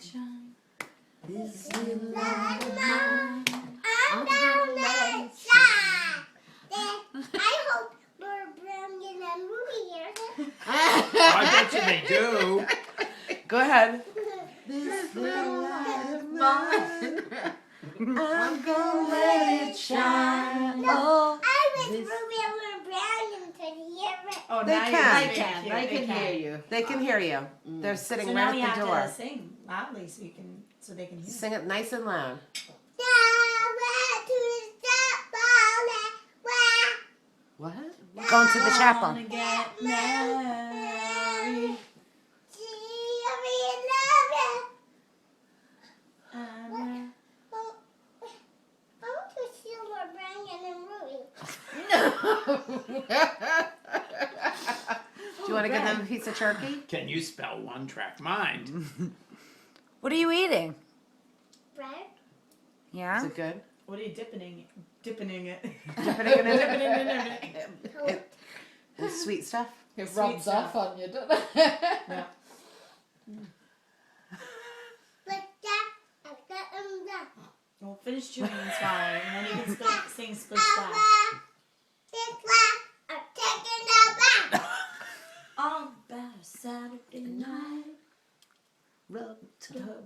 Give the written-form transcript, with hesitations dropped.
shine. This little light of mine. I'm gonna let it shine. I hope Laura Brandon and Ruby hear this. I bet you they do. Go ahead. This little light of mine. I'm gonna let it shine. Oh, I wish this- Ruby and Laura Brandon could hear it. Oh, They now can. They can. They can hear you. they can hear you. They're sitting So now right we at the have door. to sing loudly so they can hear. Sing it nice and loud. What? Going to the chapel. Wanna get married. Do you want to give them a piece of turkey? Can you spell one track mind? What are you eating? Bread? Is Yeah? it good? What are you dipping it? Dipping in it? Dipping in it. It's sweet stuff. It Sweet rubs stuff. off on you, doesn't it? Yeah. Well, finish chewing and swallowing, and then you can sing Splish Splash. On about a Saturday night. Rub to the